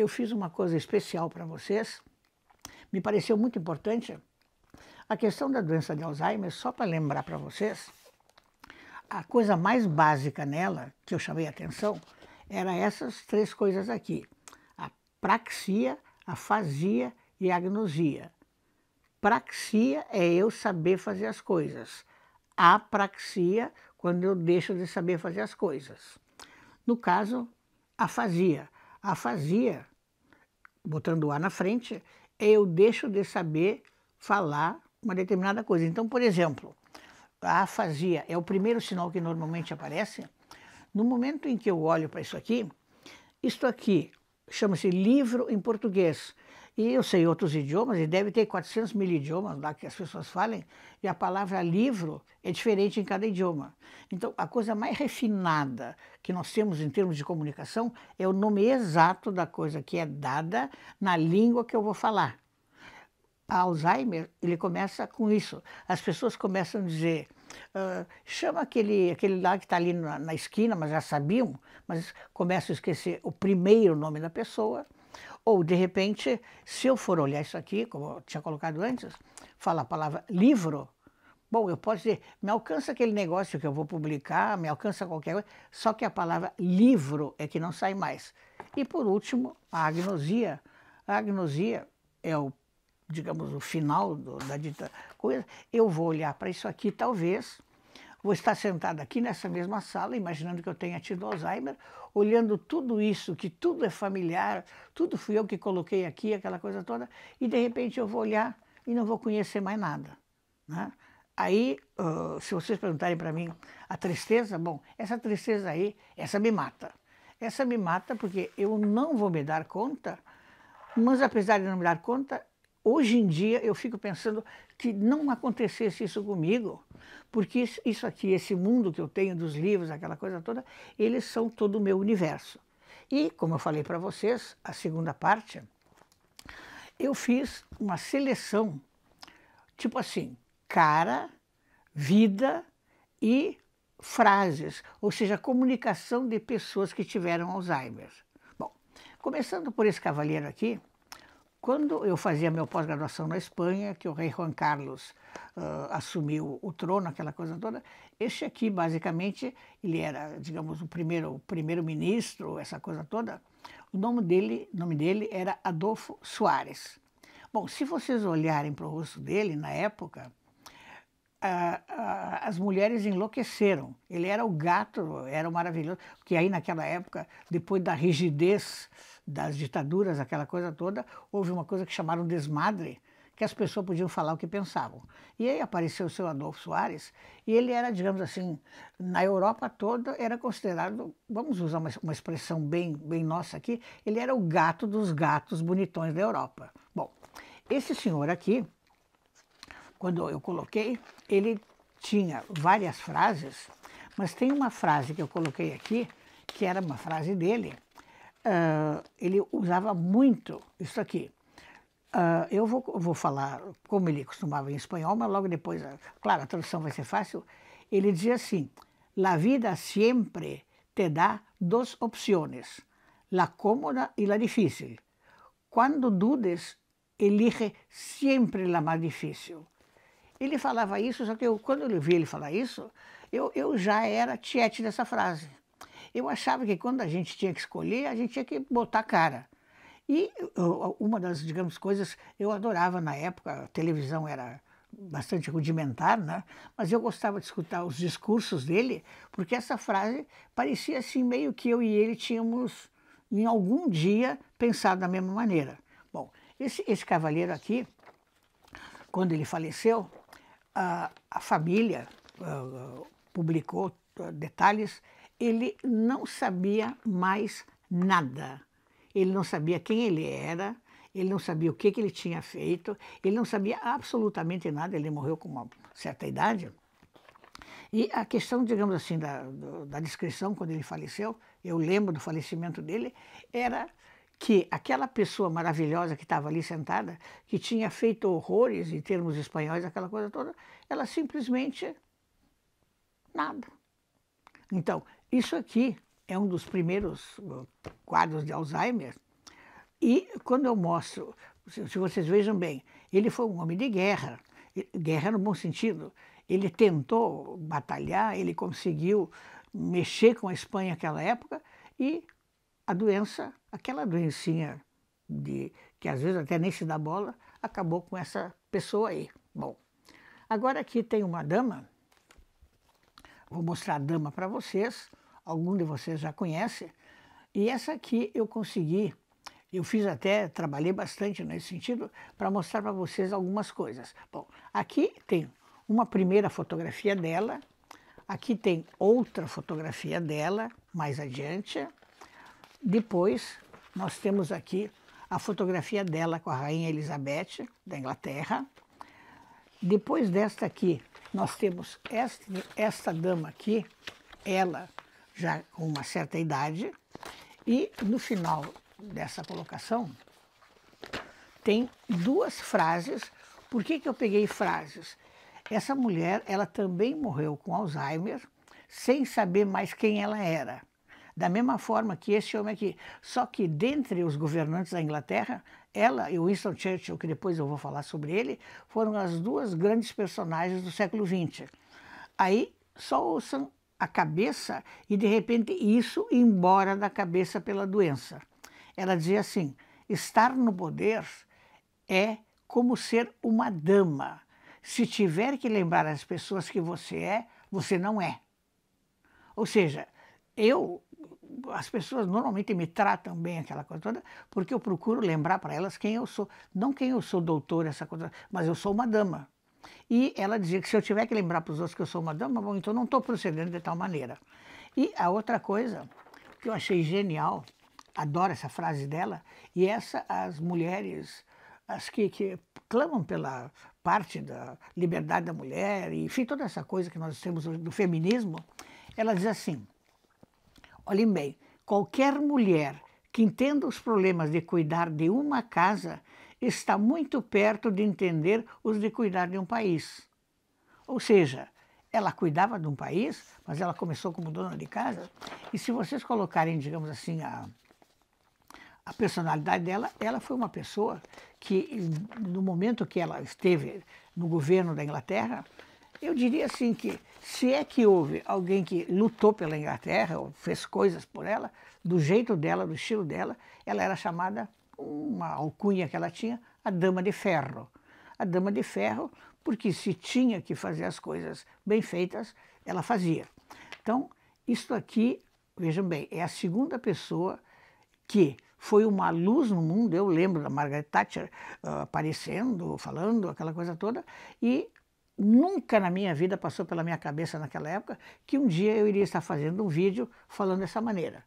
eu fiz uma coisa especial para vocês, me pareceu muito importante. A questão da doença de Alzheimer, só para lembrar para vocês, a coisa mais básica nela, que eu chamei a atenção, era essas três coisas aqui: a praxia, afasia e agnosia. Praxia é eu saber fazer as coisas. Apraxia, quando eu deixo de saber fazer as coisas. No caso, afasia. Afasia, botando o A na frente, é eu deixo de saber falar uma determinada coisa. Então, por exemplo, a afasia é o primeiro sinal que normalmente aparece. No momento em que eu olho para isto aqui chama-se livro em português. E eu sei outros idiomas, e deve ter 400 mil idiomas lá que as pessoas falem, e a palavra livro é diferente em cada idioma. Então, a coisa mais refinada que nós temos em termos de comunicação é o nome exato da coisa que é dada na língua que eu vou falar. A Alzheimer, ele começa com isso. As pessoas começam a dizer, chama aquele lá que está ali na esquina, mas já sabiam, mas começam a esquecer o primeiro nome da pessoa. Ou, de repente, se eu for olhar isso aqui, como eu tinha colocado antes, fala a palavra livro, bom, eu posso dizer, me alcança aquele negócio que eu vou publicar, me alcança qualquer coisa, só que a palavra livro é que não sai mais. E, por último, a agnosia. A agnosia é o, digamos, o final da dita coisa. Eu vou olhar para isso aqui, talvez, vou estar sentado aqui nessa mesma sala, imaginando que eu tenha tido Alzheimer, olhando tudo isso, que tudo é familiar, tudo fui eu que coloquei aqui, aquela coisa toda, e de repente eu vou olhar e não vou conhecer mais nada, né? Aí, se vocês perguntarem para mim, a tristeza, bom, essa tristeza aí, essa me mata. Essa me mata porque eu não vou me dar conta, mas apesar de não me dar conta, hoje em dia eu fico pensando que não acontecesse isso comigo, porque isso aqui, esse mundo que eu tenho dos livros, aquela coisa toda, eles são todo o meu universo. E, como eu falei para vocês, a segunda parte, eu fiz uma seleção, tipo assim, cara, vida e frases, ou seja, comunicação de pessoas que tiveram Alzheimer. Bom, começando por esse cavalheiro aqui, quando eu fazia meu pós-graduação na Espanha, que o rei Juan Carlos assumiu o trono, aquela coisa toda, este aqui, basicamente, ele era, digamos, o primeiro-ministro, essa coisa toda. O nome dele era Adolfo Suárez. Bom, se vocês olharem para o rosto dele, na época, as mulheres enlouqueceram. Ele era o gato, era o maravilhoso, porque aí naquela época, depois da rigidez das ditaduras, aquela coisa toda, houve uma coisa que chamaram desmadre, que as pessoas podiam falar o que pensavam. E aí apareceu o seu Adolfo Suárez, e ele era, digamos assim, na Europa toda, era considerado, vamos usar uma expressão bem nossa aqui, ele era o gato dos gatos bonitões da Europa. Bom, esse senhor aqui, quando eu coloquei, ele tinha várias frases, mas tem uma frase que eu coloquei aqui, que era uma frase dele. Ele usava muito isso aqui. Eu vou falar como ele costumava em espanhol, mas logo depois, claro, a tradução vai ser fácil. Ele dizia assim, la vida siempre te da dos opciones, la cómoda y la difícil. Cuando dudes, elige siempre la más difícil. Ele falava isso, só que quando eu vi ele falar isso, eu já era tiete dessa frase. Eu achava que quando a gente tinha que escolher, a gente tinha que botar a cara. E uma das, digamos, coisas eu adorava na época, a televisão era bastante rudimentar, né? Mas eu gostava de escutar os discursos dele, porque essa frase parecia assim meio que eu e ele tínhamos, em algum dia, pensado da mesma maneira. Bom, esse cavalheiro aqui, quando ele faleceu, a família publicou detalhes, ele não sabia mais nada. Ele não sabia quem ele era, ele não sabia o que ele tinha feito, ele não sabia absolutamente nada, ele morreu com uma certa idade. E a questão, digamos assim, da descrição, quando ele faleceu, eu lembro do falecimento dele, era que aquela pessoa maravilhosa que estava ali sentada, que tinha feito horrores em termos espanhóis, aquela coisa toda, ela simplesmente nada. Então, isso aqui é um dos primeiros quadros de Alzheimer, E quando eu mostro, se vocês vejam bem, ele foi um homem de guerra, guerra no bom sentido. Ele tentou batalhar, ele conseguiu mexer com a Espanha naquela época e a doença, aquela doencinha que às vezes até nem se dá bola, acabou com essa pessoa aí. Bom, agora aqui tem uma dama, vou mostrar a dama para vocês, algum de vocês já conhece, e essa aqui eu consegui, eu fiz até, trabalhei bastante nesse sentido, para mostrar para vocês algumas coisas. Bom, aqui tem uma primeira fotografia dela, aqui tem outra fotografia dela, mais adiante. Depois, nós temos aqui a fotografia dela com a Rainha Elizabeth, da Inglaterra. Depois desta aqui, nós temos esta dama aqui, ela já com uma certa idade. E no final dessa colocação, tem duas frases. Por que eu peguei frases? Essa mulher, ela também morreu com Alzheimer, sem saber mais quem ela era. Da mesma forma que esse homem aqui. Só que dentre os governantes da Inglaterra, ela e o Winston Churchill, que depois eu vou falar sobre ele, foram as duas grandes personagens do século XX. Aí só ouçam a cabeça e de repente isso ia embora da cabeça pela doença. Ela dizia assim, estar no poder é como ser uma dama. Se tiver que lembrar as pessoas que você é, você não é. Ou seja, as pessoas normalmente me tratam bem, aquela coisa toda, porque eu procuro lembrar para elas quem eu sou. Não quem eu sou, doutor, essa coisa, mas eu sou uma dama. E ela dizia que se eu tiver que lembrar para os outros que eu sou uma dama, bom, então não estou procedendo de tal maneira. E a outra coisa que eu achei genial, adoro essa frase dela, e as mulheres, as que clamam pela parte da liberdade da mulher, e enfim, toda essa coisa que nós temos do feminismo, ela diz assim, olhem bem, qualquer mulher que entenda os problemas de cuidar de uma casa está muito perto de entender os de cuidar de um país. Ou seja, ela cuidava de um país, mas ela começou como dona de casa, e se vocês colocarem, digamos assim, a personalidade dela, ela foi uma pessoa que, no momento que ela esteve no governo da Inglaterra, eu diria assim que, se é que houve alguém que lutou pela Inglaterra, ou fez coisas por ela, do jeito dela, do estilo dela, ela era chamada, uma alcunha que ela tinha, a Dama de Ferro. A Dama de Ferro, porque se tinha que fazer as coisas bem feitas, ela fazia. Então, isto aqui, vejam bem, é a segunda pessoa que foi uma luz no mundo. Eu lembro da Margaret Thatcher aparecendo, falando, aquela coisa toda, e nunca na minha vida passou pela minha cabeça naquela época que um dia eu iria estar fazendo um vídeo falando dessa maneira.